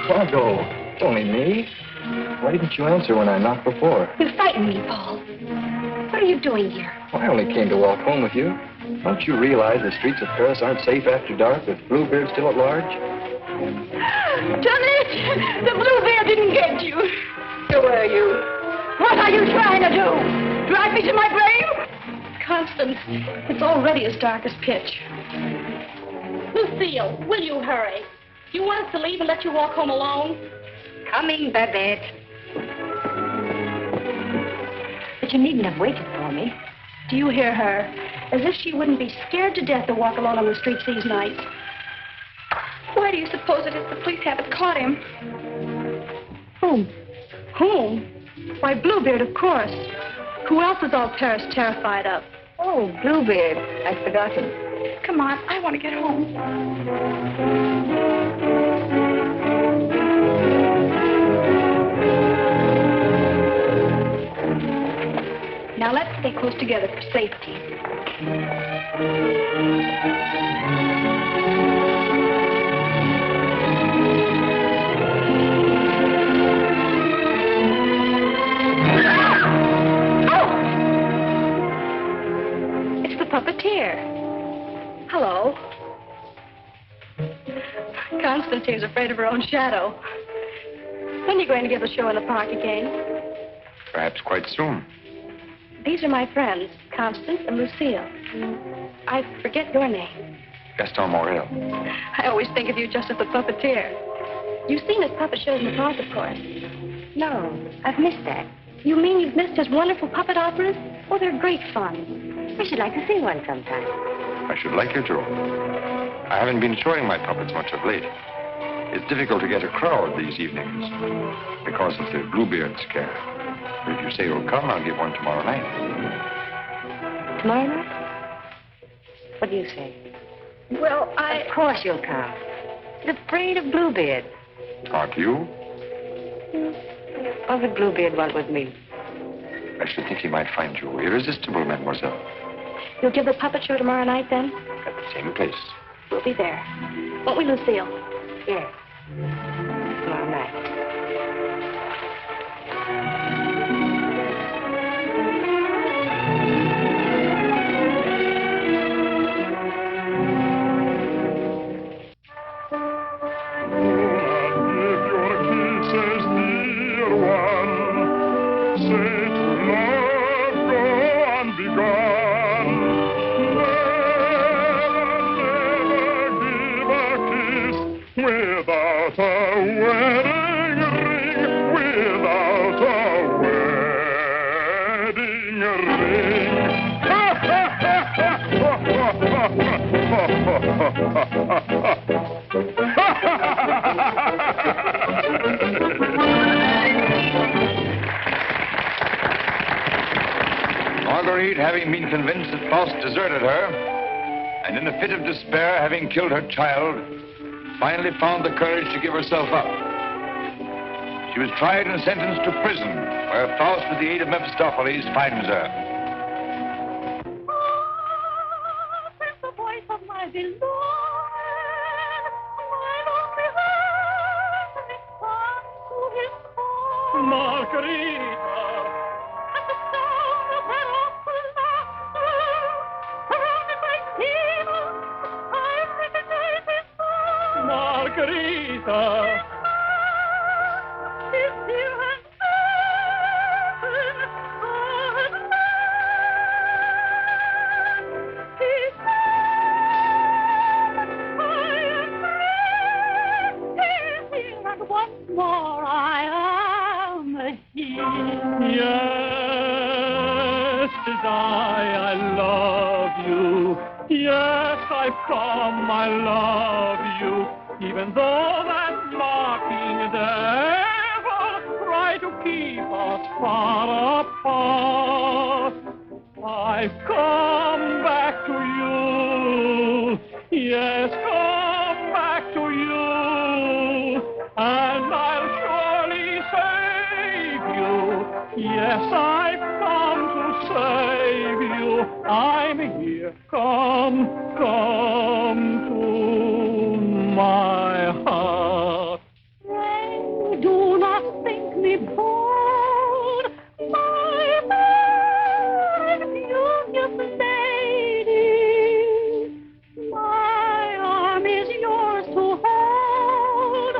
Margot, it's only me. Why didn't you answer when I knocked before? You frightened me, Paul. What are you doing here? Well, I only came to walk home with you. Don't you realize the streets of Paris aren't safe after dark with Bluebeard still at large? Johnny, the Bluebeard didn't get you. Who are you? What are you trying to do? Drive me to my grave? Constance, it's already as dark as pitch. Lucille, will you hurry? Do you want us to leave and let you walk home alone? Coming, Babette. But you needn't have waited for me. Do you hear her? As if she wouldn't be scared to death to walk alone on the streets these nights. Why do you suppose it is the police haven't caught him? Whom? Whom? Why, Bluebeard, of course. Who else is all Paris terrified of? Oh, Bluebeard. I'd forgotten. Come on, I want to get home. Now let's stay close together for safety. It's the puppeteer. Hello. Constance seems afraid of her own shadow. When are you going to give the show in the park again? Perhaps quite soon. These are my friends, Constance and Lucille. I forget your name. Gaston Morel. I always think of you just as the puppeteer. You've seen his puppet shows in the park, of course. No, I've missed that. You mean you've missed his wonderful puppet operas? Oh, they're great fun. I should like to see one sometime. I should like you to. I haven't been showing my puppets much of late. It's difficult to get a crowd these evenings because of the Bluebeard scare. But if you say you'll come, I'll give one tomorrow night. Tomorrow night? What do you say? Well, Of course you'll come. He's afraid of Bluebeard. Aren't you? What would Bluebeard want with me? I should think he might find you irresistible, mademoiselle. You'll give the puppet show tomorrow night, then? At the same place. We'll be there. Won't we, Lucille? Yes. Tomorrow night. Ha ha ha ha! Marguerite, having been convinced that Faust deserted her, and in a fit of despair, having killed her child, finally found the courage to give herself up. She was tried and sentenced to prison, where Faust, with the aid of Mephistopheles, finds her. The voice of my beloved, Margarita. At the sound of that awful laughter, surrounded by demons, I recognize his voice. Margarita. His dear and he said, and once more I am he. Yes, 'tis I love you. Yes, I've come, I love you. Even though that mocking devil try to keep us far apart, I've come back to you. Yes, come back to you. And I'll surely save you. Yes, I've come to save you. I'm here. Come to my heart. Pray do not think me bold, my beauteous lady. My arm is yours to hold.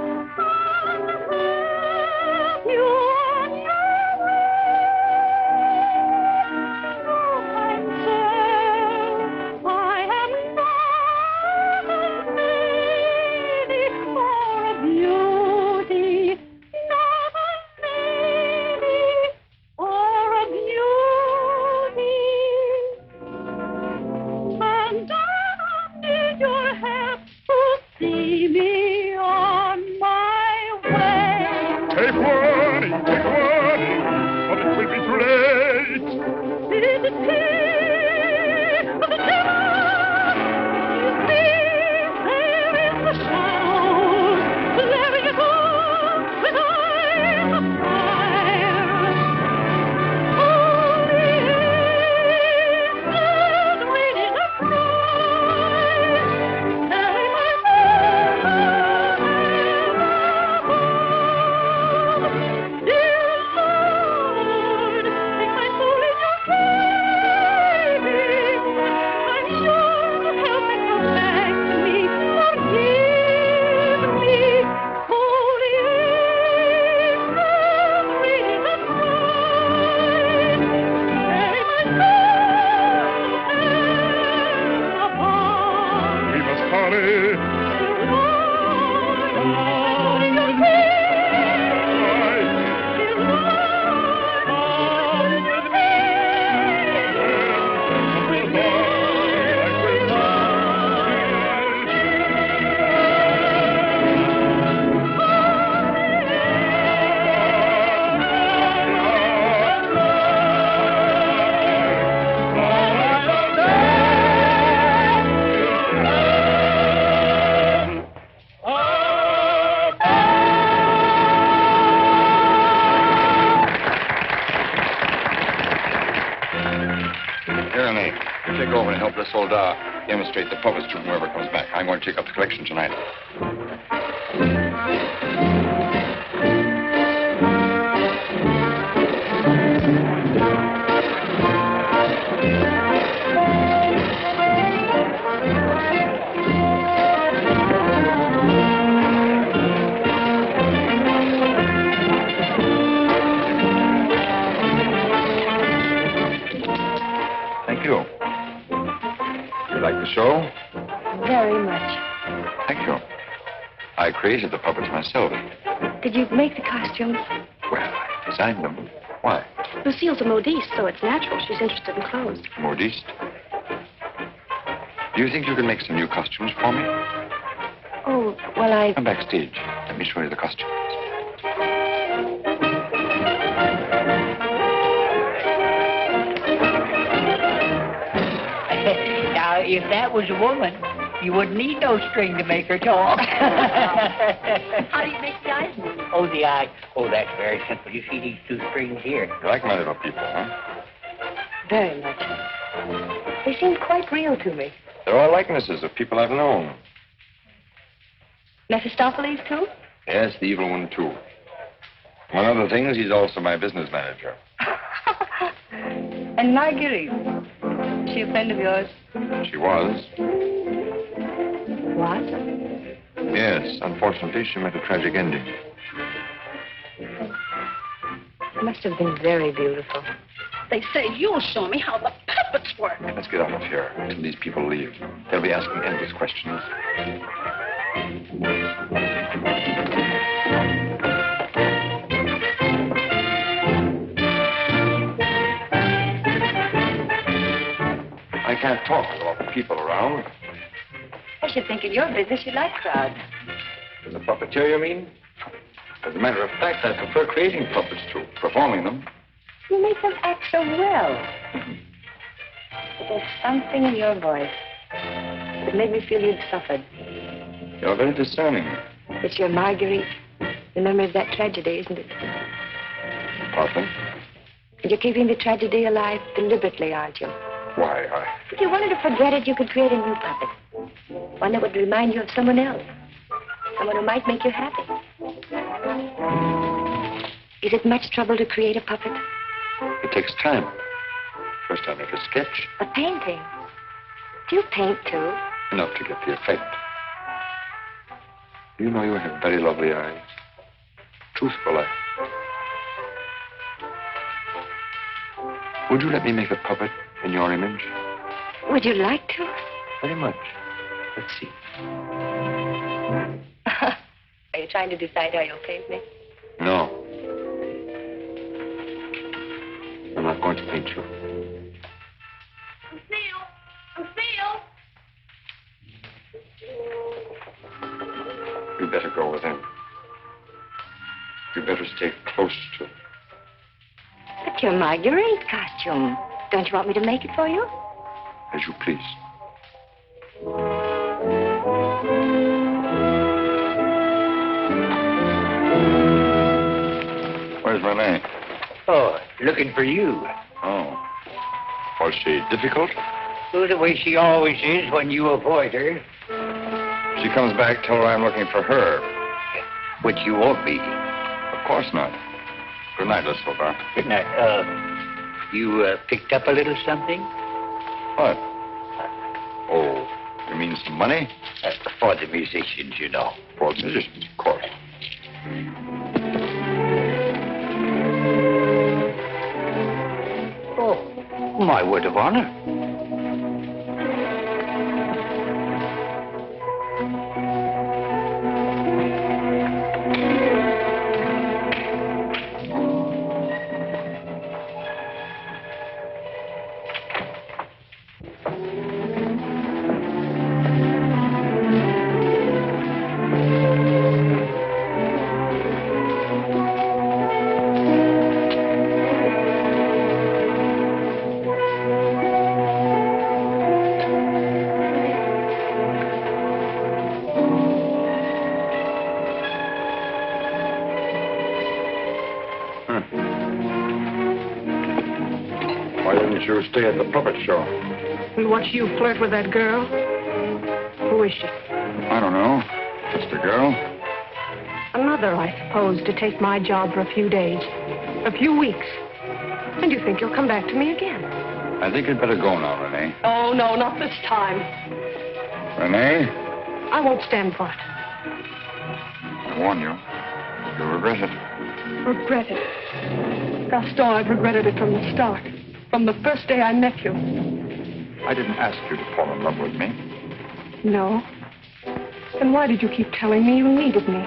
You on your way. No, myself, I am not a lady for a beauty, not a lady for a beauty. And I don't need your help to see me on my way. Take warning, but it will be too late. It is the tea of the devil. You see, there in the shadows, there you go, with eyes of fire. Oh, the angels waiting to cry. Telling my dear Lord, take my soul in your keeping. I'm sure to help it come back to me. Forgive me, holy angels, reading the sign. Carry my soul apart. We must hurry. Tyranny, you take over and help the soldier demonstrate the puppets to whoever comes back. I'm going to take up the collection tonight. Thank you. You like the show? Very much. Thank you. I created the puppets myself. Did you make the costumes? Well, I designed them. Why? Lucille's a modiste, so it's natural she's interested in clothes. Modiste. Do you think you can make some new costumes for me? Oh, well, Come backstage. Let me show you the costumes. Now, if that was a woman, you wouldn't need no string to make her talk. how do you make the eyes move? Oh, the eye. Oh, that's very simple. You see these two strings here? You like my little people, huh? Very much. They seem quite real to me. They're all likenesses of people I've known. Mephistopheles, too? Yes, the evil one, too. Among other things, he's also my business manager. And Marguerite. Is she a friend of yours? She was. What? Yes, unfortunately, she met a tragic ending. It must have been very beautiful. They say you'll show me how the puppets work. Let's get out of here until these people leave. They'll be asking endless questions. I can't talk with all the people around. I should think in your business you like crowds. As a puppeteer, you mean? As a matter of fact, I prefer creating puppets to performing them. You make them act so well. But there's something in your voice that made me feel you'd suffered. You're very discerning. It's your Marguerite, the memory of that tragedy, isn't it? Partly. And you're keeping the tragedy alive deliberately, aren't you? Why, If you wanted to forget it, you could create a new puppet. One that would remind you of someone else. Someone who might make you happy. Is it much trouble to create a puppet? It takes time. First I make a sketch. A painting? Do you paint, too? Enough to get the effect. You know you have very lovely eyes. Truthful eyes. Would you let me make a puppet in your image? Would you like to? Very much. Let's see. Are you trying to decide how you'll paint me? No. I'm not going to paint you. Lucille! You'd better go with him. You'd better stay close to him. But your Marguerite costume. Don't you want me to make it for you? As you please. Where's Renee? Oh, looking for you. Oh. Was she difficult? Oh, the way she always is when you avoid her. She comes back, tell her I'm looking for her. Which you won't be. Of course not. Good night, Miss Silver. Good night. You picked up a little something? What? Oh, you mean some money? For the musicians, you know. For musicians, of course. Oh, my word of honor. Why didn't you stay at the puppet show? And watch you flirt with that girl? Who is she? I don't know. Just a girl. Another, I suppose, to take my job for a few days. A few weeks. And you think you'll come back to me again? I think you'd better go now, Renee. Oh, no, not this time. Renee, I won't stand for it. I warn you. You'll regret it. Regret it. Gaston, I've regretted it from the start. From the first day I met you. I didn't ask you to fall in love with me. No. Then why did you keep telling me you needed me?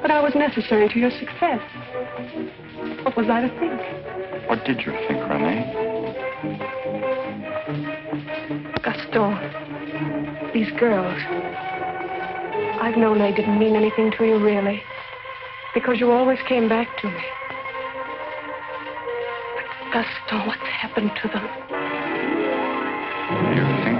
That I was necessary to your success? What was I to think? What did you think, Renee? Gaston, these girls. I've known they didn't mean anything to you, really. Because you always came back to me. But Gaston, what's happened to them? You think?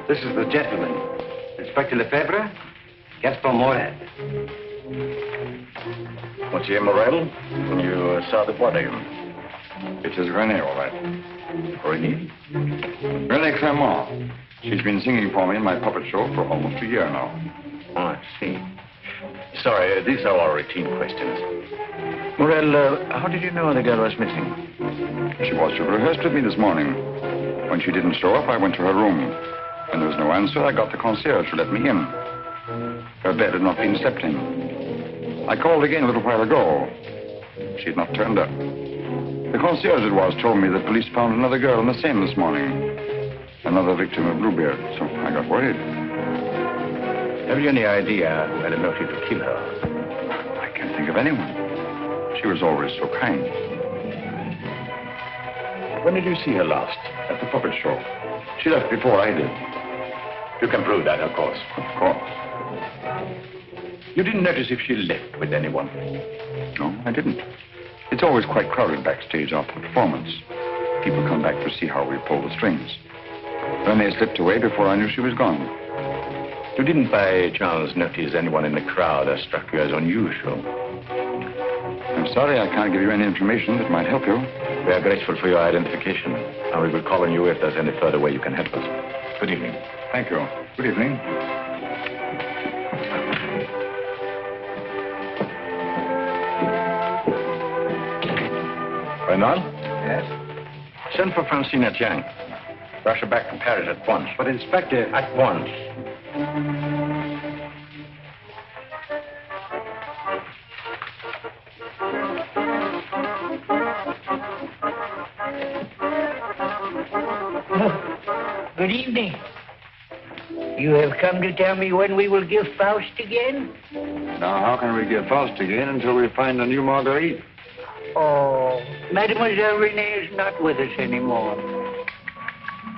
This is the gentleman. Inspector Lefebvre, Gaston Morel. Monsieur Morel, you saw the body. It is Renée, all right. Renée? Renée Clermont. She's been singing for me in my puppet show for almost a year now. Oh, I see. Sorry, these are all routine questions. Morel, how did you know the girl was missing? She was to rehearse with me this morning. When she didn't show up, I went to her room. When there was no answer, I got the concierge to let me in. Her bed had not been slept in. I called again a little while ago. She had not turned up. The concierge it was told me the police found another girl in the Seine this morning. Another victim of Bluebeard, so I got worried. Have you any idea who had a motive to kill her? I can't think of anyone. She was always so kind. When did you see her last? At the puppet show. She left before I did. You can prove that, of course. Of course. You didn't notice if she left with anyone? No, I didn't. It's always quite crowded backstage after the performance. People come back to see how we pull the strings. Renée slipped away before I knew she was gone. You didn't by chance notice anyone in the crowd that struck you as unusual? I'm sorry I can't give you any information that might help you. We are grateful for your identification, and we will call on you if there's any further way you can help us. Good evening. Thank you. Good evening. Reynald? Yes? Send for Francine Etienne. Rush her back from Paris at once. But, Inspector... At once. Good evening. You have come to tell me when we will give Faust again? Now, how can we give Faust again until we find a new Marguerite? Oh, Mademoiselle Renée is not with us anymore.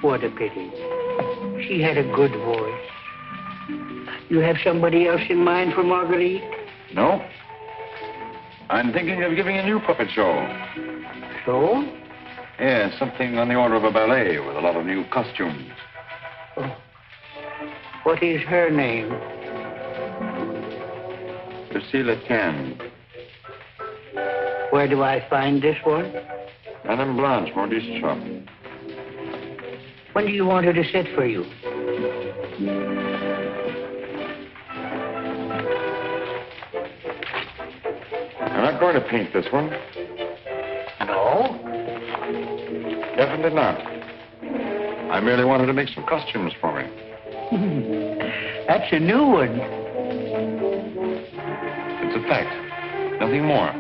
What a pity. She had a good voice. You have somebody else in mind for Marguerite? No. I'm thinking of giving a new puppet show. So? Yes, something on the order of a ballet with a lot of new costumes. Oh. What is her name? Lucille Etienne. Where do I find this one? Madame Blanche, Maurice's shop. When do you want her to sit for you? I'm not going to paint this one. No? Definitely not. I merely wanted to make some costumes for me. That's a new one. It's a fact. Nothing more.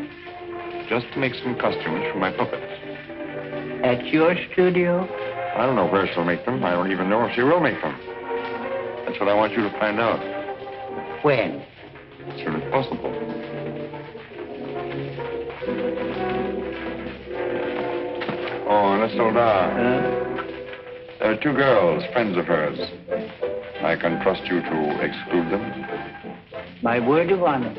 Just to make some costumes for my puppets. At your studio? I don't know where she'll make them. I don't even know if she will make them. That's what I want you to find out. When? As soon as possible. Oh, Miss Soldar. There are two girls, friends of hers. I can trust you to exclude them. My word of honor.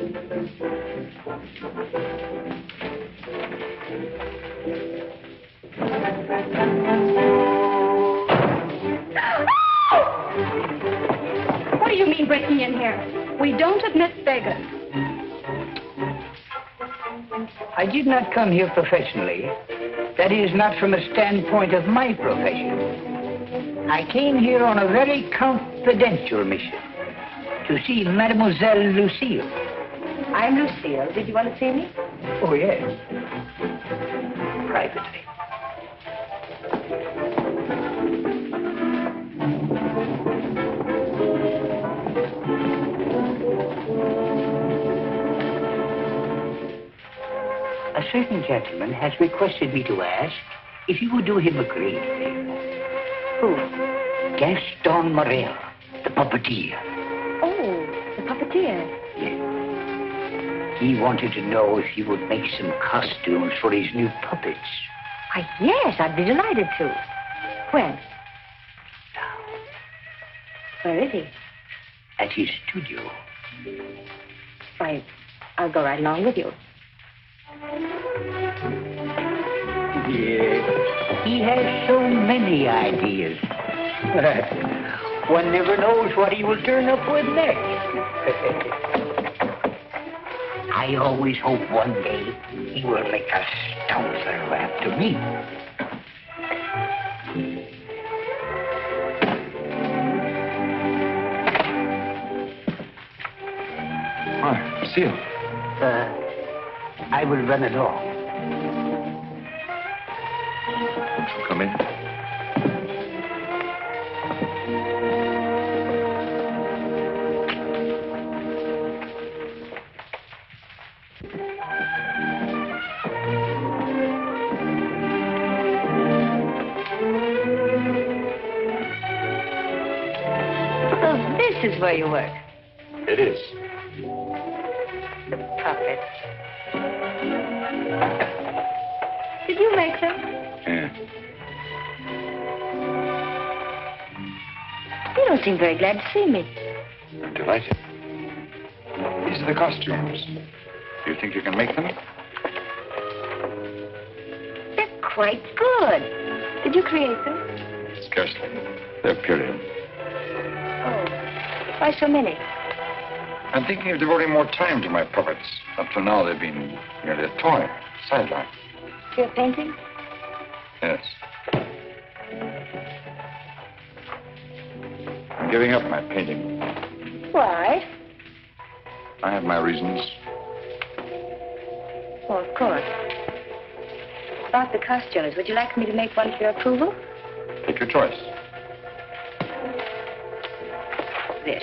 What do you mean breaking in here? We don't admit beggars. I did not come here professionally. That is, not from a standpoint of my profession. I came here on a very confidential mission to see Mademoiselle Lucille. I'm Lucille. Did you want to see me? Oh, yes. Privately. A certain gentleman has requested me to ask if you would do him a great favor. Who? Gaston Morel, the puppeteer. Oh, the puppeteer. Yes. He wanted to know if you would make some costumes for his new puppets. Why, yes, I'd be delighted to. When? Now, Where is he? at his studio. Why, I'll go right along with you. Yes. He has so many ideas. One never knows what he will turn up with next. I always hope one day he will make a stouser after me. Why, Lucille. I will run along. Won't you come in? So this is where you work. It is. The puppets. Did you make them? Yeah. You don't seem very glad to see me. I'm delighted. These are the costumes. Do you think you can make them? They're quite good. Did you create them? Scarcely. They're period. Oh, why so many? I'm thinking of devoting more time to my puppets. Up till now, they've been merely a toy, sideline. You're painting? Yes. I'm giving up my painting. Why? I have my reasons. Oh, of course. About the costumes, would you like me to make one for your approval? Take your choice. This.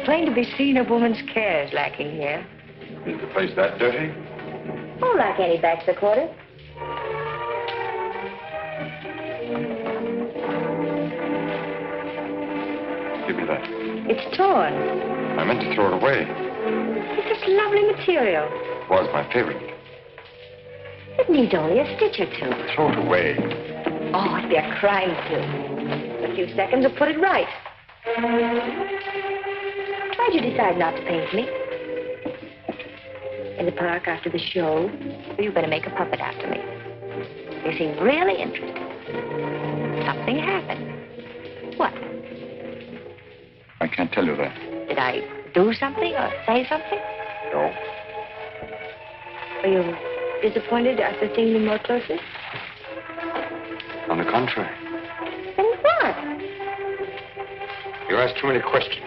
Plain to be seen, a woman's care is lacking here. Is the place that dirty? Oh, like any bachelor quarter. Give me that. It's torn. I meant to throw it away. It's this lovely material. It was my favorite. It needs only a stitch or two. Throw it away. Oh, it'd be a crime to. A few seconds will put it right. Why'd you decide not to paint me? In the park after the show, you were going to make a puppet after me. You seemed really interested. Something happened. What? I can't tell you that. Did I do something or say something? No. Were you disappointed after seeing me more closely? On the contrary. Then what? You asked too many questions.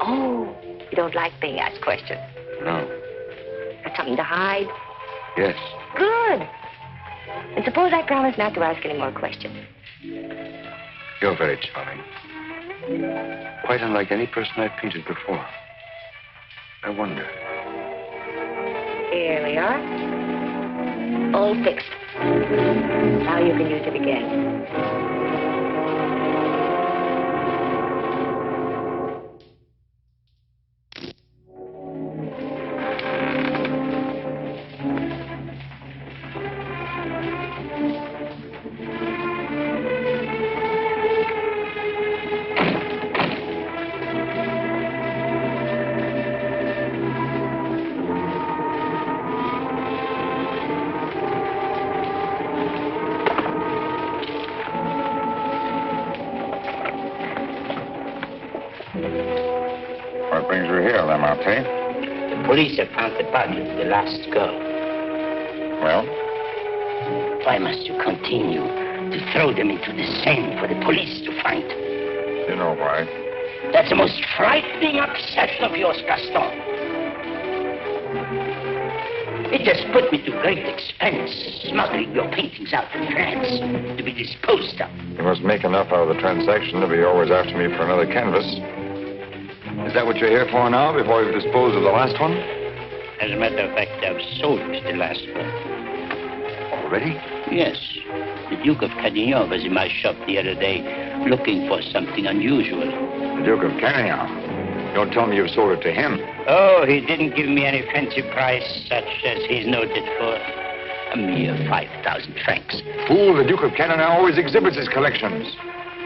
Oh, you don't like being asked questions. No. Got something to hide? Yes. Good. And suppose I promise not to ask any more questions. You're very charming. Quite unlike any person I've painted before. I wonder. Here we are. All fixed. Now you can use it again. What brings you here, Lamartine? The police have found the body of the last girl. Well? Why must you continue to throw them into the Seine for the police to find? You know why. That's the most frightening obsession of yours, Gaston. It has put me to great expense, smuggling your paintings out of France to be disposed of. You must make enough out of the transaction to be always after me for another canvas. Is that what you're here for now, before you've disposed of the last one? As a matter of fact, I've sold the last one. Already? Yes. The Duke of Cadignan was in my shop the other day looking for something unusual. The Duke of Cadignan? Don't tell me you've sold it to him. Oh, he didn't give me any fancy price such as he's noted for. A mere 5,000 francs. Fool, the Duke of Cadignan always exhibits his collections.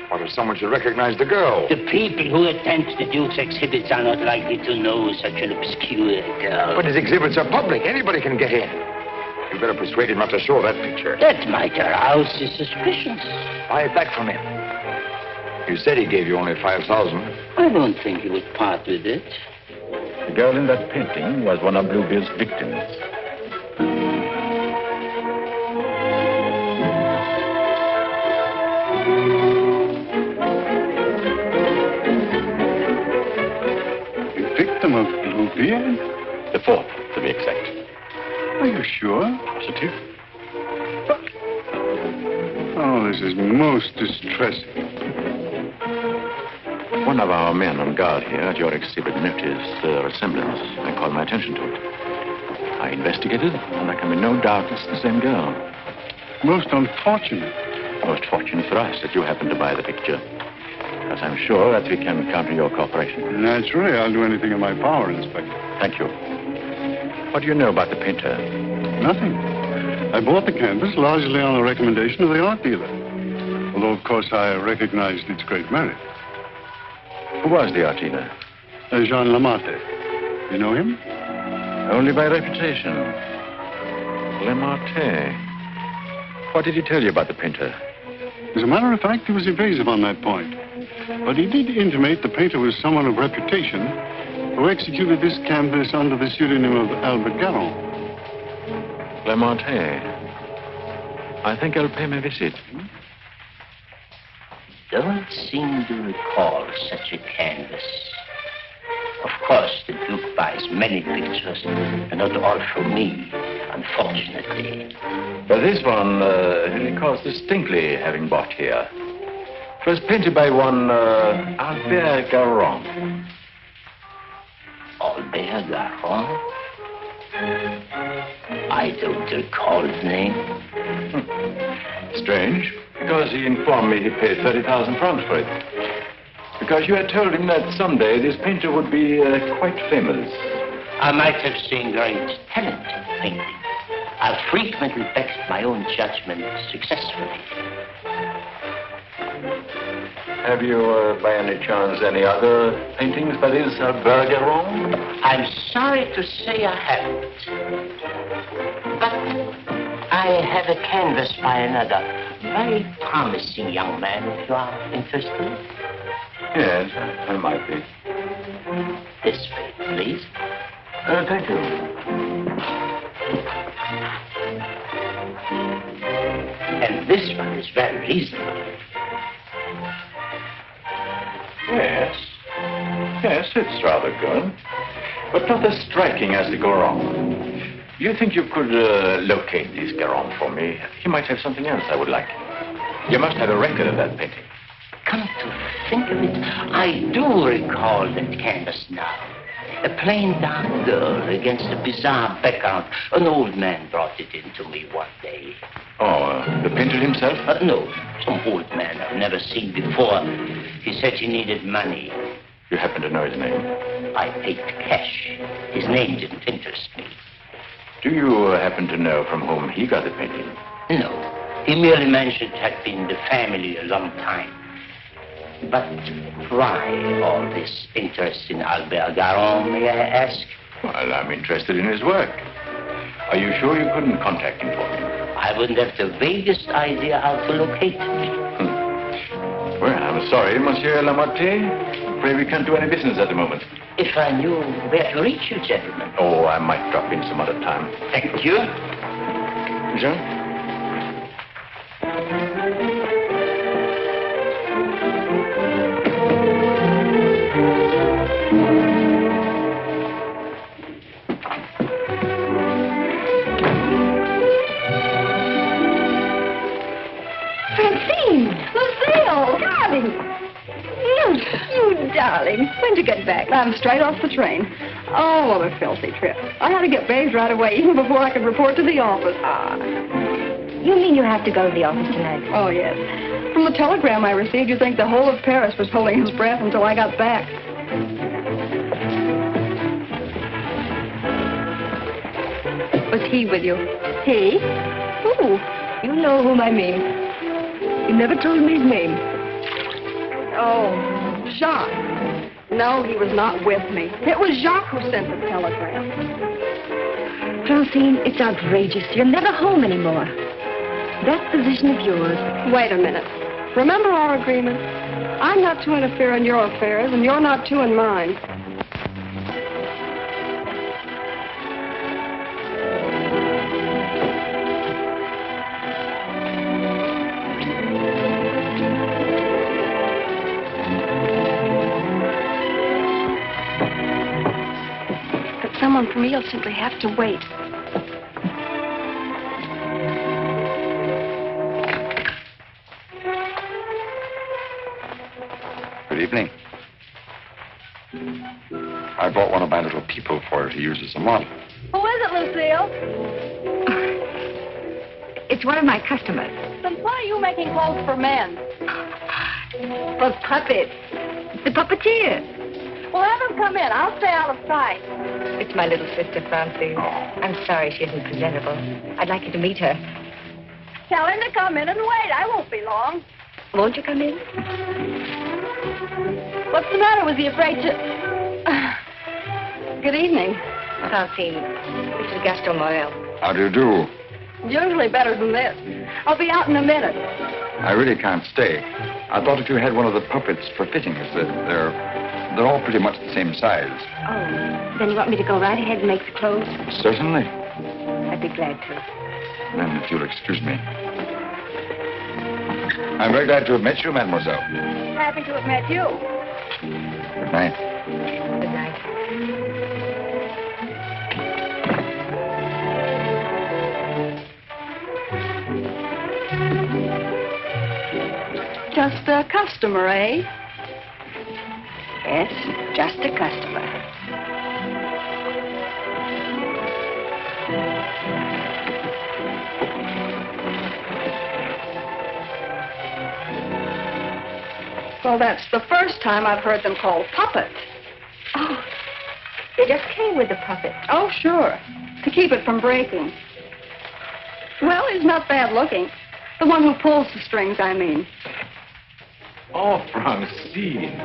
What if someone should recognize the girl? The people who attend the Duke's exhibits are not likely to know such an obscure girl. But his exhibits are public. Anybody can get in. You better persuade him not to show that picture. That might arouse his suspicions. Buy it back from him. You said he gave you only 5,000. I don't think he would part with it. The girl in that painting was one of Bluebeard's victims. A victim of Bluebeard? The fourth, to be exact. Are you sure? Positive. Oh, this is most distressing. One of our men on guard here at your exhibit noticed the resemblance and called my attention to it. I investigated, and there can be no doubt it's the same girl. Most unfortunate. Most fortunate for us that you happened to buy the picture. Because I'm sure that we can count on your cooperation. Naturally, I'll do anything in my power, Inspector. Thank you. What do you know about the painter? Nothing. I bought the canvas largely on the recommendation of the art dealer. Although, of course, I recognized its great merit. Who was the art dealer? Jean Lamartine. You know him? Only by reputation. Lamartine. What did he tell you about the painter? As a matter of fact, he was evasive on that point. But he did intimate the painter was someone of reputation who executed this canvas under the pseudonym of Albert Garon. Lamartine. I think I'll pay him a visit. Don't seem to recall such a canvas. Of course, the Duke buys many pictures, and not all from me, unfortunately. But this one, he recalls distinctly having bought here. It was painted by one Albert Garon. Albert Garon? I don't recall the name. Strange, because he informed me he paid 30,000 francs for it. Because you had told him that someday this painter would be quite famous. I might have seen great talent in painting. I've frequently backed my own judgment successfully. Have you, by any chance, any other paintings by this Albert Garon? I'm sorry to say I haven't. But I have a canvas by another very promising young man, if you are interested. Yes, I might be. This way, please. Thank you. And this one is very reasonable. Yes. Yes, it's rather good. But not as striking as the Garon. Do you think you could locate this Garon for me? He might have something else I would like. You must have a record of that painting. come to think of it, I do recall that canvas now. A plain dark girl against a bizarre background. An old man brought it in to me one day. Oh, the painter himself? No, some old man I've never seen before. He said he needed money. You happen to know his name? I paid cash. His name didn't interest me. Do you happen to know from whom he got the painting? No. He merely mentioned it had been the family a long time. But why all this interest in Albert Garon, may I ask? Well, I'm interested in his work. Are you sure you couldn't contact him for me? I wouldn't have the vaguest idea how to locate him. Well, I'm sorry, Monsieur Lamotte. Afraid we can't do any business at the moment. If I knew where to reach you, gentlemen. Oh, I might drop in some other time. Thank you. Jean? You darling. When'd you get back? I'm straight off the train. Oh, what a filthy trip. I had to get bathed right away, even before I could report to the office. You mean you have to go to the office tonight? Oh, yes. From the telegram I received, you'd think the whole of Paris was holding his breath until I got back. Was he with you? He? Who? You know whom I mean. You never told me his name. Oh, Jacques. No, he was not with me. It was Jacques who sent the telegram. Francine, it's outrageous. You're never home anymore. That position of yours. Wait a minute. Remember our agreement? I'm not to interfere in your affairs, and you're not to in mine. Someone from me will simply have to wait. Good evening. I brought one of my little people for her to use as a model. Who is it, Lucille? It's one of my customers. Then why are you making clothes for men? For puppets. The puppeteer. Well, have him come in. I'll stay out of sight. It's my little sister, Francine. I'm sorry she isn't presentable. I'd like you to meet her. Tell him to come in and wait. I won't be long. Won't you come in? What's the matter? Was he afraid to... Good evening. Francine, this is Gaston Morel. How do you do? Usually better than this. I'll be out in a minute. I really can't stay. I thought if you had one of the puppets for fittings, they're all pretty much the same size. Oh, then you want me to go right ahead and make the clothes? Certainly. I'd be glad to. Then, if you'll excuse me. I'm very glad to have met you, mademoiselle. Happy to have met you. Good night. Good night. Just a customer, eh? Yes, just a customer. Well, that's the first time I've heard them called puppets. Oh, they just came with the puppet. Oh, sure. To keep it from breaking. Well, he's not bad looking. The one who pulls the strings, I mean. Oh, Francine.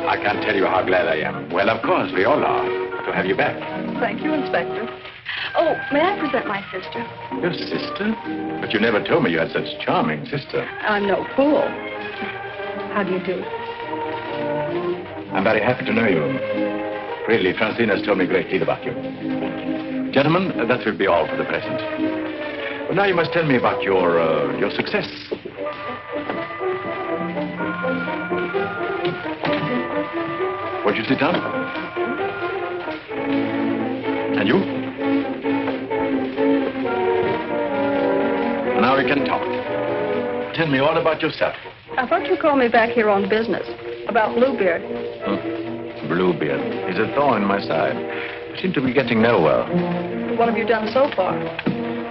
I can't tell you how glad I am. Well, of course, we all are, to have you back. Thank you, Inspector. Oh, may I present my sister? Your sister? But you never told me you had such a charming sister. I'm no fool. How do you do? I'm very happy to know you. Really, Francine has told me a great deal about you. Gentlemen, that will be all for the present. But now you must tell me about your success. Won't you sit down? And you? Now we can talk. tell me all about yourself. I thought you called me back here on business. About Bluebeard. Bluebeard. He's a thorn in my side. I seem to be getting nowhere. What have you done so far?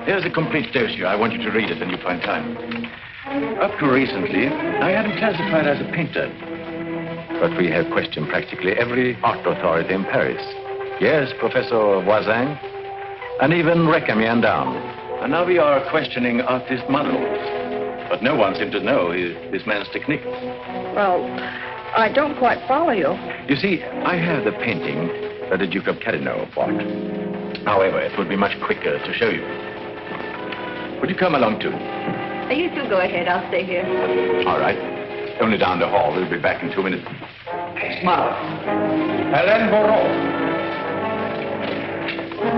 Here's a complete dossier. I want you to read it when you find time. Up to recently, I had him classified as a painter. But we have questioned practically every art authority in Paris. Yes, Professor Voisin, and even Recamier down. And now we are questioning artist models. But no one seems to know this man's technique. Well, I don't quite follow you. You see, I have the painting that the Duke of Carignan bought. However, it would be much quicker to show you. Would you come along too? You two go ahead. I'll stay here. All right. Only down the hall. We'll be back in 2 minutes. Smile. Hélène Moreau.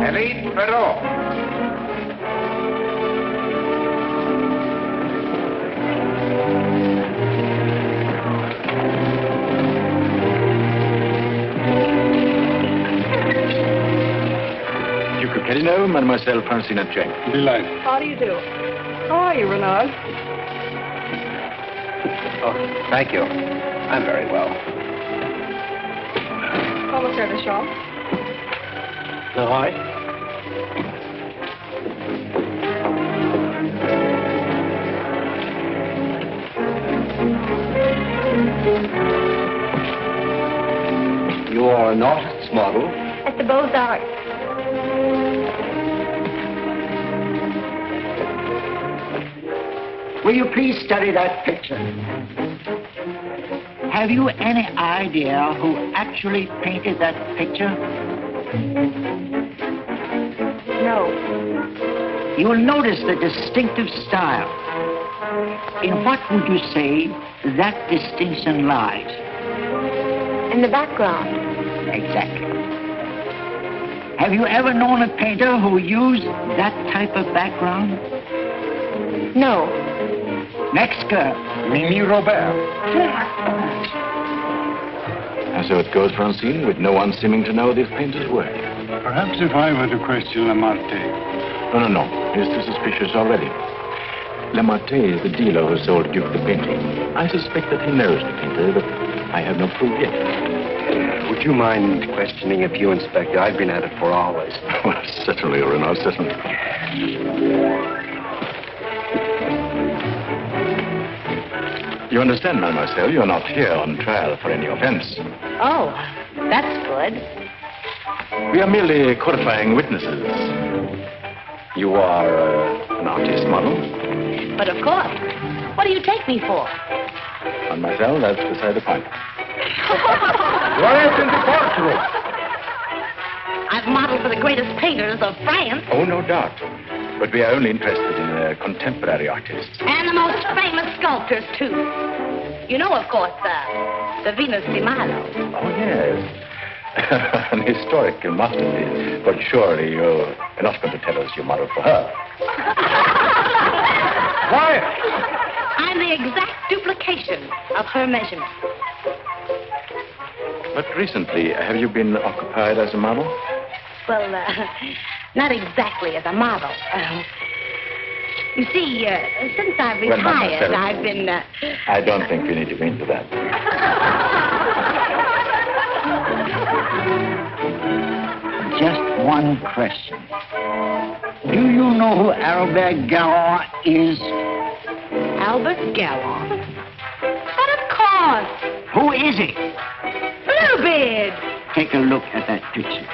Hélène Moreau. Duke of Carignan, Mademoiselle Francine Jane. Delighted. How do you do? How are you, Renard? Oh, thank you. I'm very well. Comment service, Shaw. All right. You are an artist's model? At the Beaux-Arts. Will you please study that picture? Have you any idea who actually painted that picture? No. You will notice the distinctive style. In what would you say that distinction lies? In the background. Exactly. Have you ever known a painter who used that type of background? No. Next girl. Mimi Robert. And so it goes, Francine, with no one seeming to know this painter's work. Perhaps if I were to question Lamartine. No. He's too suspicious already. Lamartine is the dealer who sold Duke the painting. I suspect that he knows the painter, but I have no proof yet. Would you mind questioning a few, Inspector? I've been at it for hours. Well, certainly, Renaud, certainly. You understand, mademoiselle, you're not here on trial for any offense. Oh, that's good. We are merely qualifying witnesses. You are an artist model? But of course. What do you take me for? Mademoiselle, that's beside the point. Right in the courtroom. I've modeled for the greatest painters of France. Oh, no doubt. But we are only interested in contemporary artists. And the most famous sculptors, too. You know, of course, the Venus de Milo. Oh, yes. An historical masterpiece. But surely you're not going to tell us you modeled for her. Quiet. I'm the exact duplication of her measurements. But recently, have you been occupied as a model? Well, not exactly as a model. You see, since I've Well, retired, mademoiselle, I've been... I don't think we need to go into that. Just one question. Do you know who Albert Galland is? Albert Galland? But of course. Who is he? Bluebeard. Take a look at that picture.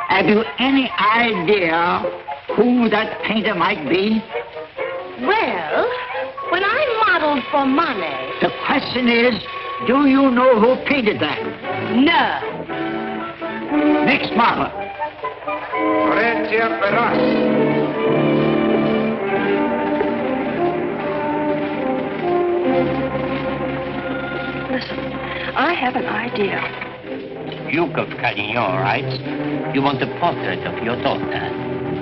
Have you any idea who that painter might be? Well, when I modeled for Monet... The question is, do you know who painted that? No. Next model. Horatia Perras. Listen, I have an idea. Duke of Carignan writes, you want a portrait of your daughter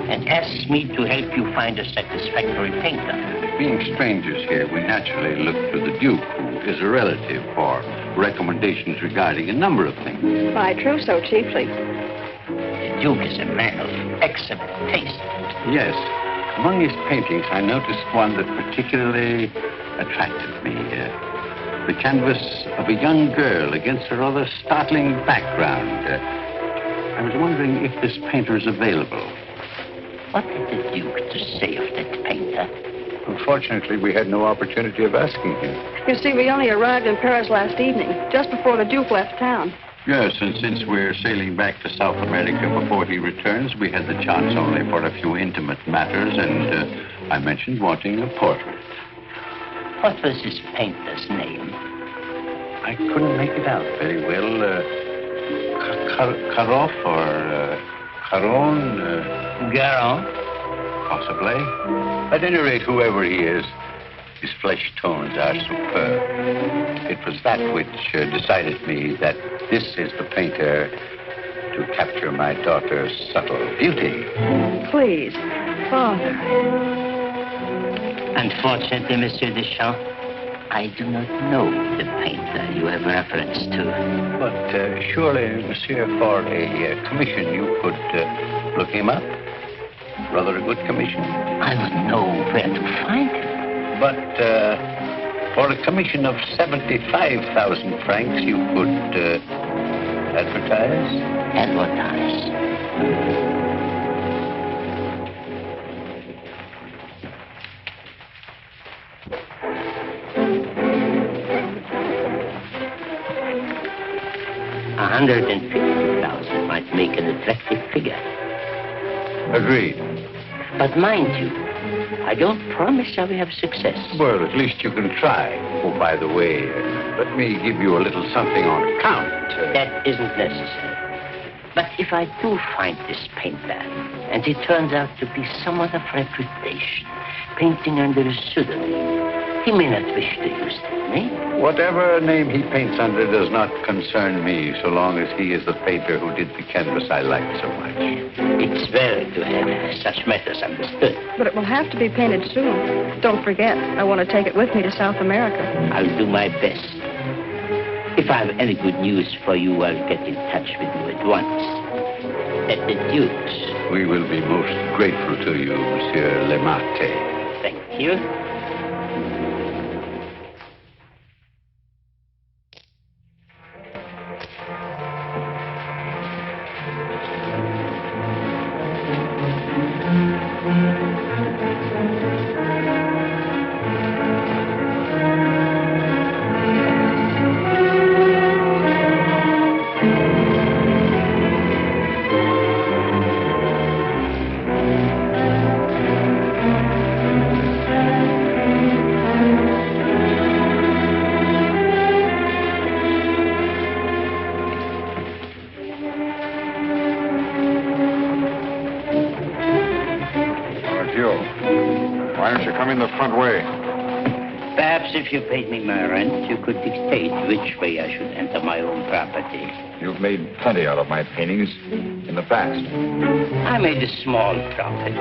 and asks me to help you find a satisfactory painter. Being strangers here, we naturally look to the Duke, who is a relative, for recommendations regarding a number of things. My trousseau, chiefly. The Duke is a man of excellent taste. Yes, Among his paintings, I noticed one that particularly attracted me. The canvas of a young girl against a rather startling background. I was wondering if this painter is available. What did the Duke to say of that painter? Unfortunately, we had no opportunity of asking him. You see, we only arrived in Paris last evening, just before the Duke left town. Yes, and since we're sailing back to South America before he returns, we had the chance only for a few intimate matters, and I mentioned wanting a portrait. What was this painter's name? I couldn't make it out very well. Karoff or Caron? Garon? Possibly. At any rate, whoever he is, his flesh tones are superb. It was that which decided me that this is the painter to capture my daughter's subtle beauty. Please, Father. Unfortunately, Monsieur Deschamps, I do not know the painter you have reference to. But surely, Monsieur, for a commission, you could look him up. Rather a good commission. I would know where to find him. But for a commission of 75,000 francs, you could advertise? Advertise. 150,000 might make an attractive figure. Agreed. But mind you, I don't promise I will have success. Well, at least you can try. Oh, by the way, let me give you a little something on account. That isn't necessary. But if I do find this painter, and he turns out to be someone of reputation, painting under a pseudonym, he may not wish to use that name. Whatever name he paints under does not concern me, so long as he is the painter who did the canvas I like so much. It's well to have such matters understood. But it will have to be painted soon. Don't forget, I want to take it with me to South America. I'll do my best. If I have any good news for you, I'll get in touch with you at once. At the Duke's. We will be most grateful to you, Monsieur Lemate. Thank you. If you paid me my rent, you could dictate which way I should enter my own property. You've made plenty out of my paintings in the past. I made a small profit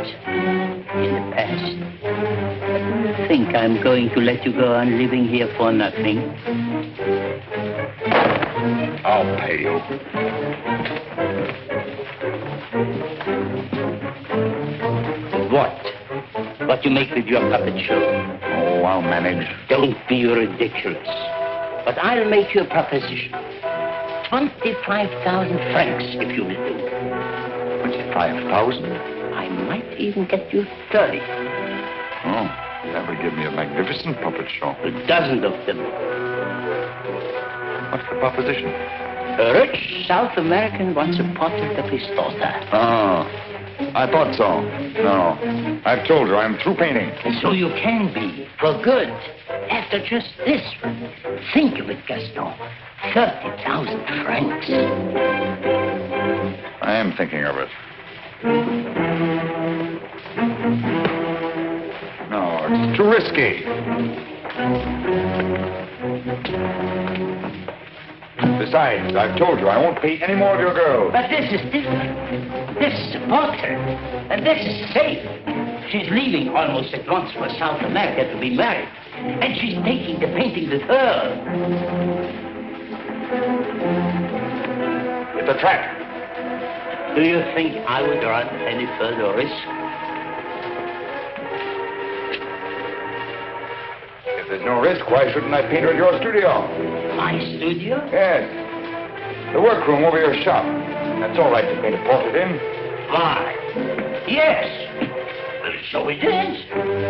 in the past. But do you think I'm going to let you go on living here for nothing? I'll pay you. What? What you make with your puppet show? Oh, I'll manage. Don't be ridiculous. But I'll make you a proposition. 25,000 francs, if you will do. 25,000? I might even get you 30. Oh, that would give me a magnificent puppet show. A dozen of them. What's the proposition? A rich South American wants a portrait of his daughter. Oh, I thought so. No, I've told you, I'm through painting. So you can be, for good. After just this one. Think of it, Gaston. 30,000 francs. I am thinking of it. No, it's too risky. Besides, I've told you, I won't pay any more of your girls. But this is different. This is a portrait. And this is safe. She's leaving almost at once for South America to be married. And she's taking the painting with her. It's a trap. Do you think I would run any further risk? there's no risk, why shouldn't I paint her at your studio? My studio? Yes. The workroom over your shop. That's all right to paint a portrait in. Why? Yes. Well, so it is.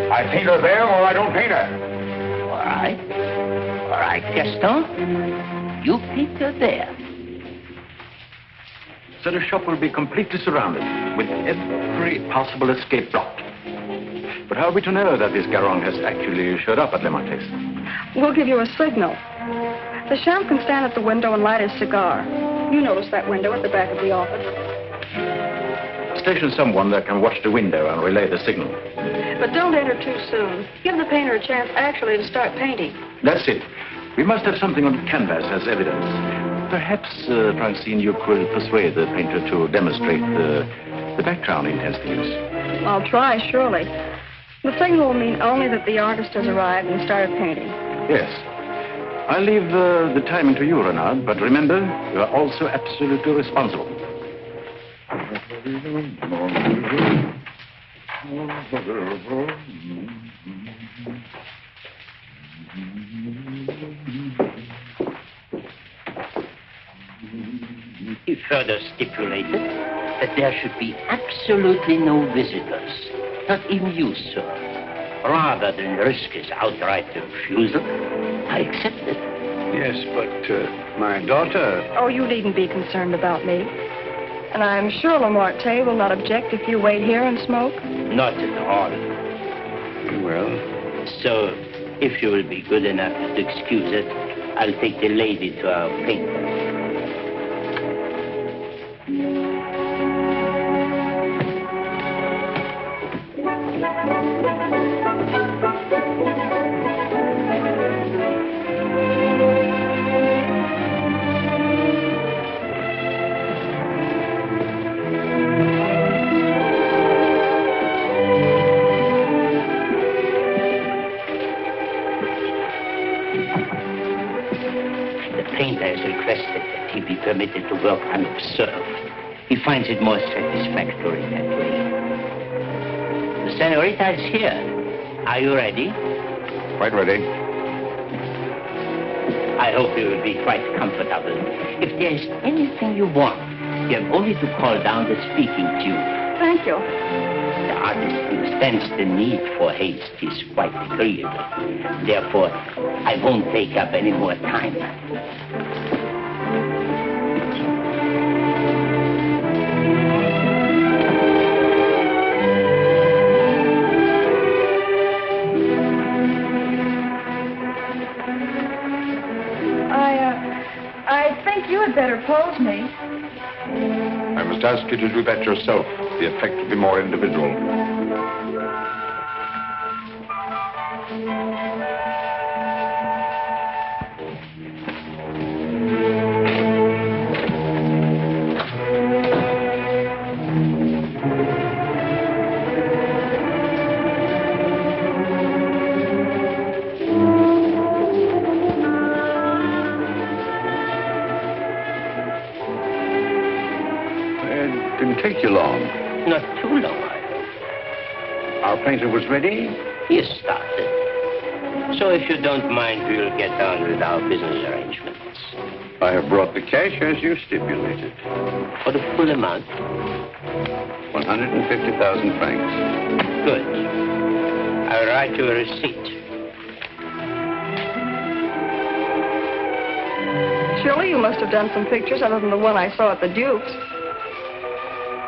I paint her there or I don't paint her. All right. All right, Gaston. You paint her there. So the shop will be completely surrounded with every possible escape blocked. But how are we to know that this Garong has actually showed up at Le Marquis? We'll give you a signal. The sheriff can stand at the window and light his cigar. You notice that window at the back of the office. Station someone that can watch the window and relay the signal. But don't enter too soon. Give the painter a chance actually to start painting. That's it. We must have something on the canvas as evidence. Perhaps, Francine, you could persuade the painter to demonstrate the background he intends to use. I'll try, surely. The signal will mean only that the artist has arrived and started painting. Yes. I'll leave the timing to you, Renard, but remember, you are also absolutely responsible. He further stipulated that there should be absolutely no visitors, not even you, sir. Rather than risk his outright refusal, I accepted. Yes, but my daughter... Oh, you needn't be concerned about me. And I'm sure Lamarté will not object if you wait here and smoke. Not at all. Well... So, if you will be good enough to excuse it, I'll take the lady to our painter. Permitted to work unobserved. He finds it more satisfactory that way. The senorita is here. Are you ready? Quite ready. I hope you will be quite comfortable. If there is anything you want, you have only to call down the speaking tube. Thank you. The artist understands the need for haste is quite agreeable. Therefore, I won't take up any more time. Better pose me. I must ask you to do that yourself. The effect will be more individual. Take you long. Not too long. Our painter was ready? He has started. So if you don't mind, we'll get on with our business arrangements. I have brought the cash as you stipulated. For the full amount? 150,000 francs. Good. I'll write you a receipt. Surely you must have done some pictures other than the one I saw at the Duke's.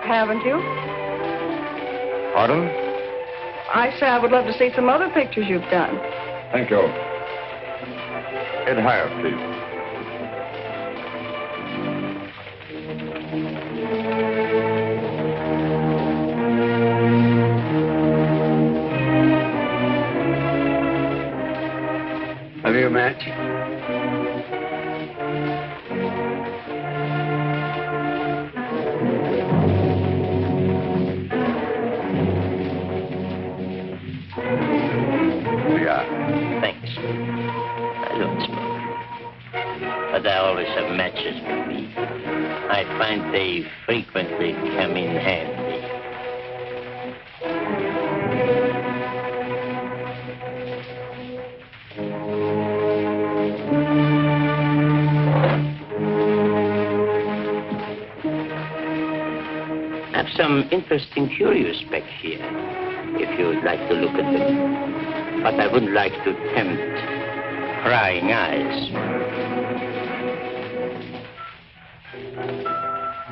Haven't you? Pardon? I say I would love to see some other pictures you've done. Thank you. Head higher, please. Have you a match? But I always have matches with me. I find they frequently come in handy. some interesting curios back here, if you would like to look at them. But I wouldn't like to tempt prying eyes.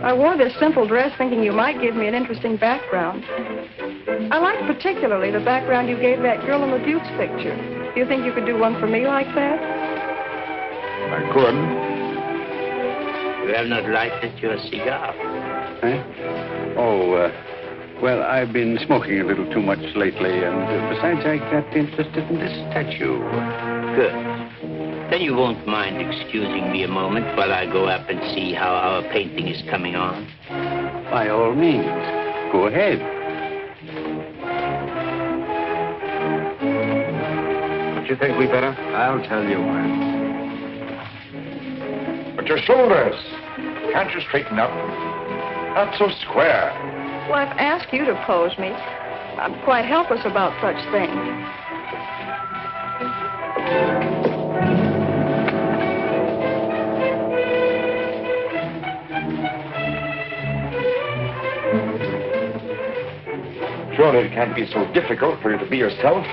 I wore this simple dress thinking you might give me an interesting background. I liked particularly the background you gave that girl in the Duke's picture. Do you think you could do one for me like that? I could. You have not lighted your cigar. Huh? Oh, well, I've been smoking a little too much lately, and besides, I got interested in this statue. Good. Then you won't mind excusing me a moment while I go up and see how our painting is coming on? By all means. Go ahead. Don't you think we better? I'll tell you when. But your shoulders, can't you straighten up? Not so square. Well, I've asked you to pose me. I'm quite helpless about such things. Surely it can't be so difficult for you to be yourself.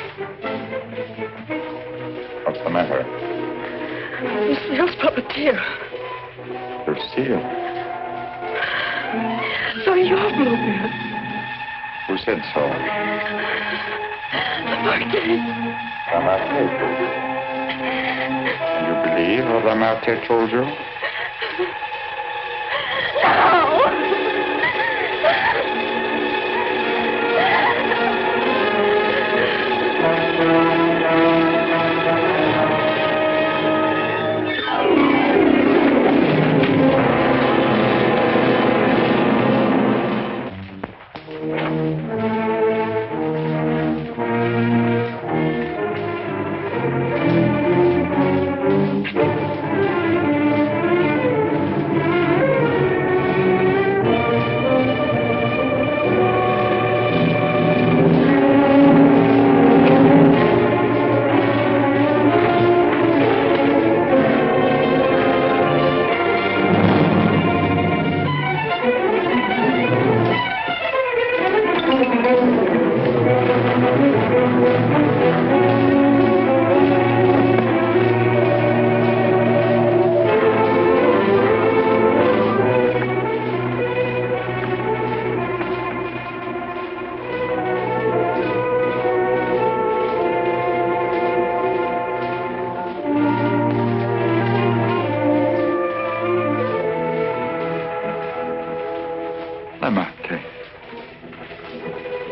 What's the matter? Lucille's puppeteer. Lucille. So you're Bluebeard. Who said so? Remarque. And you believe what Remarque told you?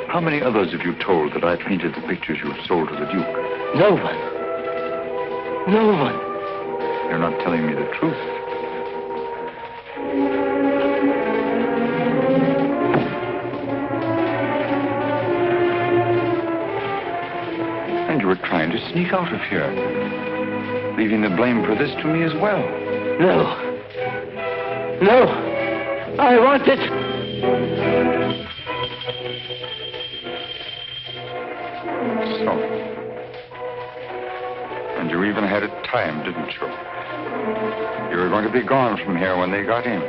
How many others have you told that I painted the pictures you sold to the Duke? No one. No one. You're not telling me the truth. And you were trying to sneak out of here, leaving the blame for this to me as well. No. No. I want it. So. And you even had it timed, didn't you? You were going to be gone from here when they got in.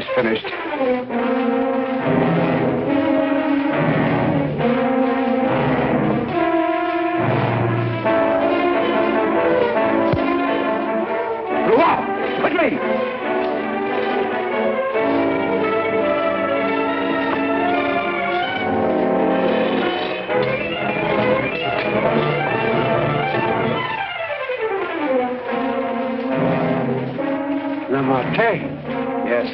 he's finished. Quickly! Yes.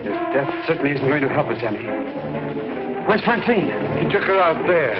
His death certainly isn't going to help us any. Where's Francine? He took her out there.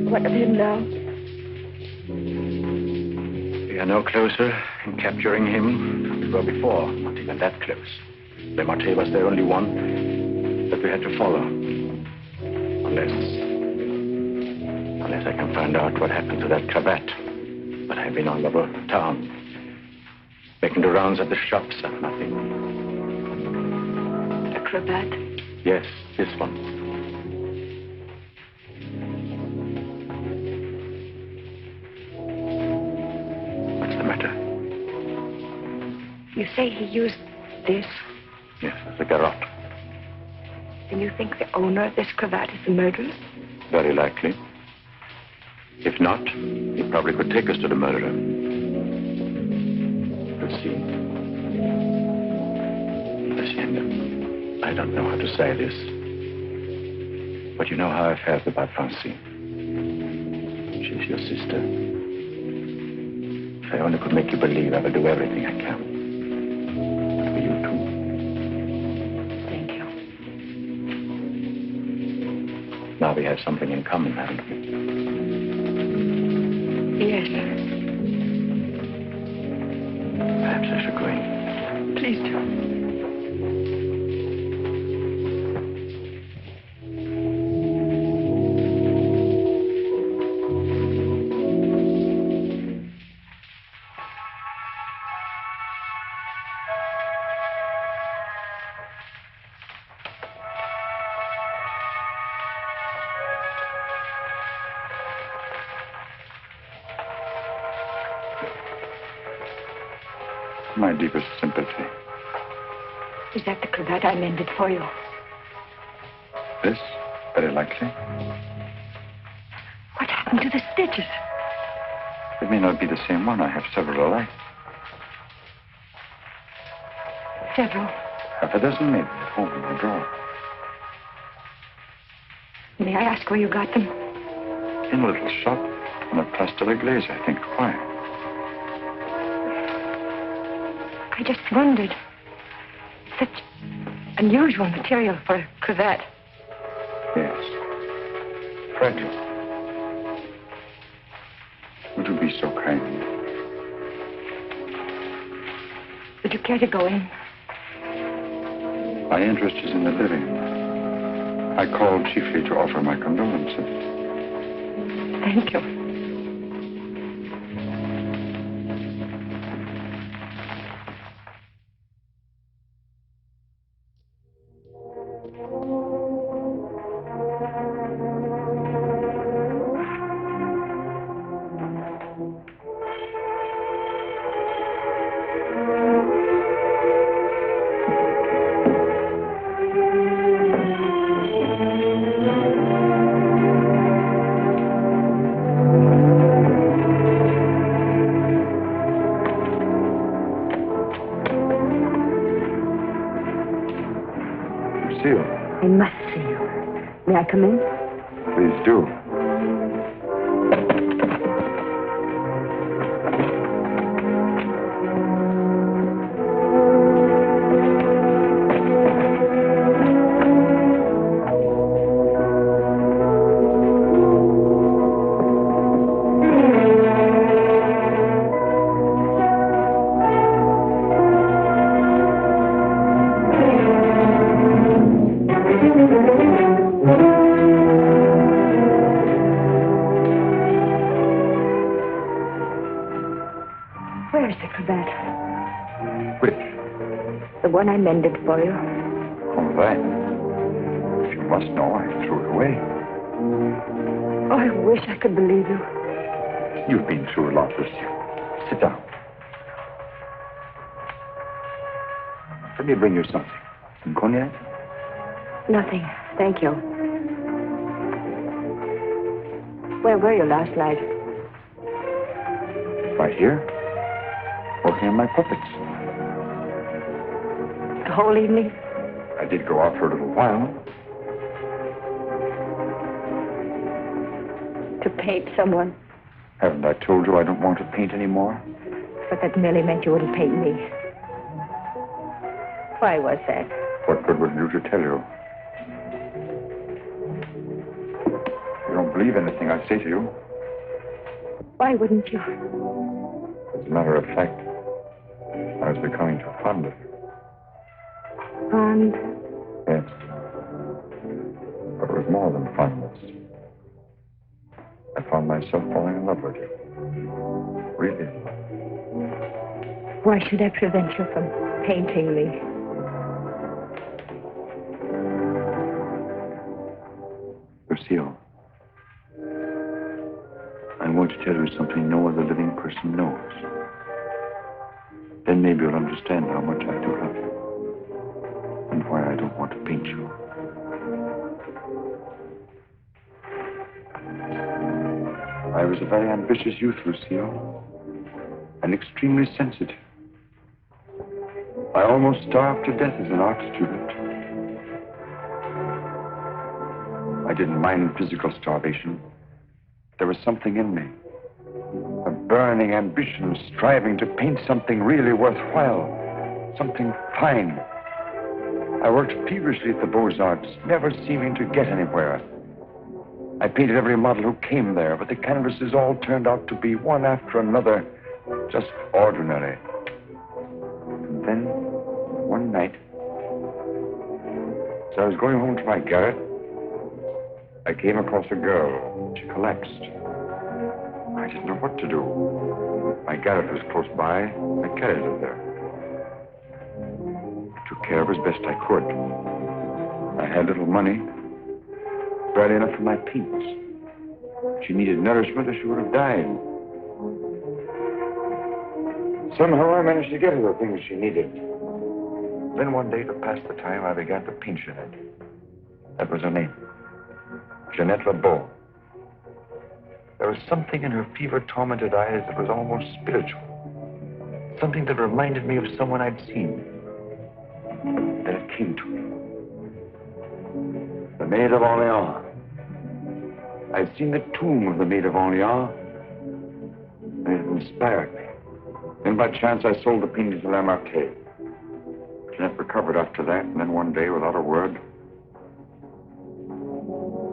What of him now? We are no closer in capturing him than we were before. Not even that close. Le Marté was the only one that we had to follow. Unless I can find out what happened to that cravat. But I've been all over town, making the rounds at the shops and nothing. The cravat? Yes, this one. What's the matter? You say he used this? Yes, the garrote. Then you think the owner of this cravat is the murderer? Very likely. If not, he probably could take us to the murderer. Let's see. Lucienne, I don't know how to say this, but you know how I felt about Francine. She's your sister. If I only could make you believe, I will do everything I can. For you too. Thank you. Now we have something in common, haven't we? Yes. Perhaps I should go in. Please do. My deepest sympathy. Is that the cravat I mended for you? This? Very likely. What happened to the stitches? It may not be the same one. I have several alike. Several. Half a dozen maybe at home in my drawer. May I ask where you got them? In a little shop in a Place de la Glaise, I think. Why? I just wondered. Such unusual material for a cravat. Yes. Fragile. Would you be so kind? Would you care to go in? My interest is in the living. I called chiefly to offer my condolences. Thank you. I must see you. May I come in? Please do. the cravat. Which? The one I mended for you. Oh, that. If you must know, I threw it away. Oh, I wish I could believe you. You've been through a lot, Lucille. Sit down. Let me bring you something. Some cognac? Nothing. Thank you. Where were you last night? Right here. Working on my puppets. The whole evening? I did go out for a little while. To paint someone. Haven't I told you I don't want to paint anymore? But that merely meant you wouldn't paint me. Why was that? What good would it do to tell you? You don't believe anything I say to you. Why wouldn't you? As a matter of fact, I was becoming too fond of you. Fond? Yes. But it was more than fondness. I found myself falling in love with you. Really in love. Why should I prevent you from painting me? Lucille, I'm going to tell you something no other living person knows. Then maybe you'll understand how much I do love you and why I don't want to paint you. I was a very ambitious youth, Lucille, and extremely sensitive. I almost starved to death as an art student. I didn't mind physical starvation. There was something in me, a burning ambition striving to paint something really worthwhile, something fine. I worked feverishly at the Beaux-Arts, never seeming to get anywhere. I painted every model who came there, but the canvases all turned out to be one after another, just ordinary. And then, one night, as I was going home to my garret, I came across a girl. She collapsed. I didn't know what to do. My garret was close by. I carried her there. I took care of her as best I could. I had little money, barely enough for my paints. She needed nourishment or she would have died. Somehow I managed to get her the things she needed. Then one day, to pass the time, I began to paint Jeanette. That was her name. Jeanette LeBeau. There was something in her fever-tormented eyes that was almost spiritual. Something that reminded me of someone I'd seen. Then it came to me. The Maid of Orleans. I'd seen the tomb of the Maid of Orleans, and it inspired me. Then by chance I sold the painting to Lamartine. Jeanette recovered after that, and then one day, without a word,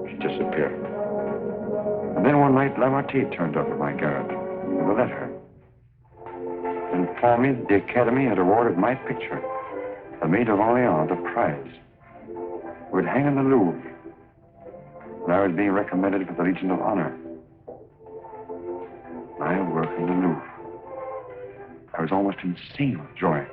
she disappeared. And then one night, Lamartine turned up at my garret with a letter. And informed me that the Academy had awarded my picture, The Maid of Orleans, the prize. It would hang in the Louvre. And I was being recommended for the Legion of Honor. I work in the Louvre. I was almost insane with joy.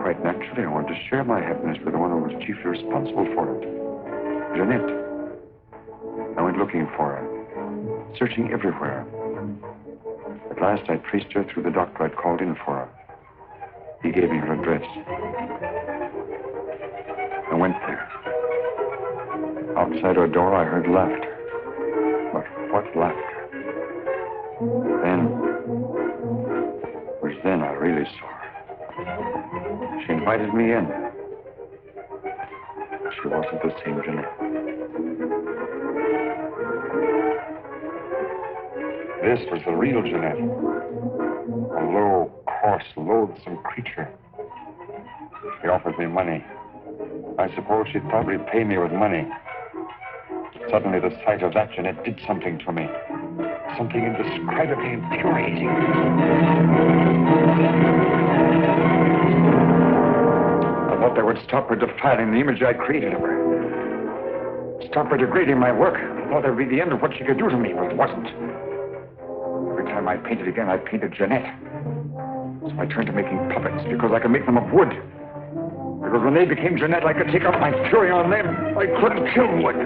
Quite naturally, I wanted to share my happiness with the one who was chiefly responsible for it, Jeanette. I went looking for her, searching everywhere. At last, I traced her through the doctor I'd called in for her. He gave me her address. I went there. Outside her door, I heard laughter. But what laughter? Then I really saw her. She invited me in. She wasn't the same Jeanette. This was the real Jeanette. A low, coarse, loathsome creature. She offered me money. I suppose she'd probably pay me with money. Suddenly, the sight of that Jeanette did something to me. Something indescribably infuriating. I thought that would stop her defiling the image I created of her. Stop her degrading my work. I thought that would be the end of what she could do to me, but it wasn't. Every time I painted again, I painted Jeanette. So I turned to making puppets because I could make them of wood. Because when they became Jeanette, I could take out my fury on them. I couldn't kill wood.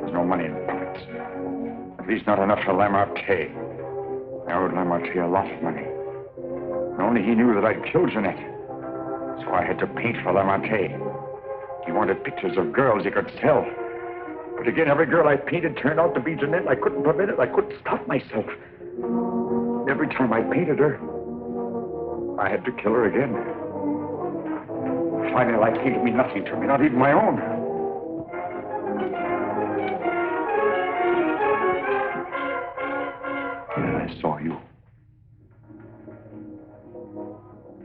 There's no money in the puppets. At least not enough for Lamartine. I owed Lamartine a lot of money. And only he knew that I'd killed Jeanette. So I had to paint for Lamartine. He wanted pictures of girls he could sell. But again, every girl I painted turned out to be Jeanette. I couldn't prevent it. I couldn't stop myself. Every time I painted her, I had to kill her again. Finally, life seemed to mean nothing to me, not even my own. Then I saw you.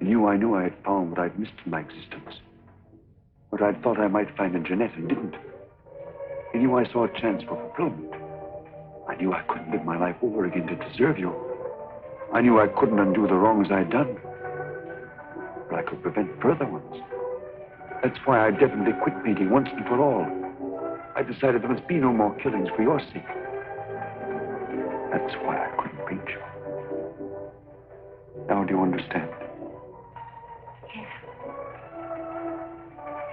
In you, I knew I had found what I'd missed in my existence. What I'd thought I might find in Jeanette and didn't. In you, I saw a chance for fulfillment. I knew I couldn't live my life over again to deserve you. I knew I couldn't undo the wrongs I'd done. But I could prevent further ones. That's why I definitely quit painting once and for all. I decided there must be no more killings for your sake. That's why I couldn't paint you. Now do you understand?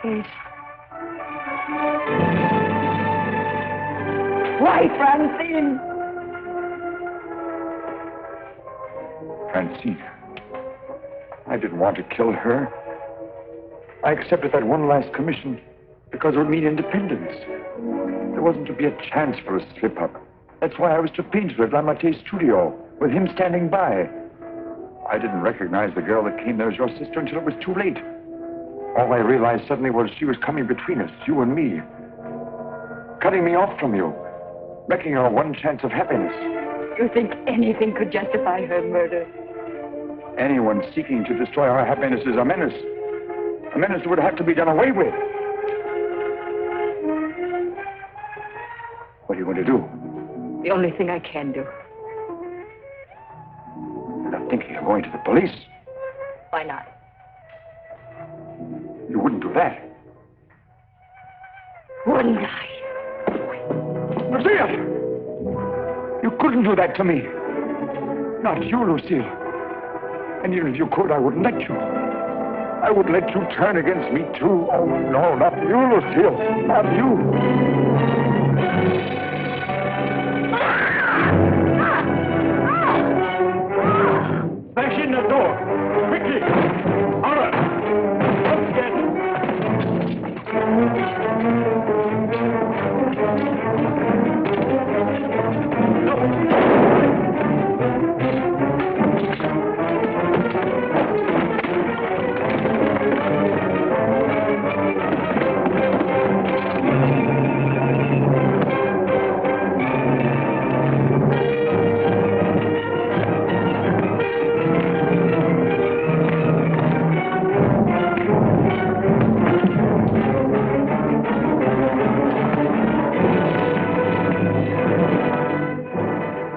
Yes. Why, Francine? Francine. I didn't want to kill her. I accepted that one last commission because it would mean independence. There wasn't to be a chance for a slip-up. That's why I was to paint her at Lamartine's studio, with him standing by. I didn't recognize the girl that came there as your sister until it was too late. All I realized suddenly was she was coming between us, you and me. Cutting me off from you. Wrecking our one chance of happiness. You think anything could justify her murder? Anyone seeking to destroy our happiness is a menace. A menace that would have to be done away with. What are you going to do? The only thing I can do. You're not thinking of going to the police? Why not? You wouldn't do that. Wouldn't I? Lucille! You couldn't do that to me. Not you, Lucille. And even if you could, I wouldn't let you. I would let you turn against me, too. Oh, no, not you, Lucille. Not you. Bash in the door. Quickly. All right. Let's get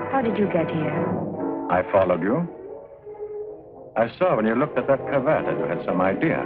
How did you get here? I followed you. I saw when you looked at that cravat that you had some idea.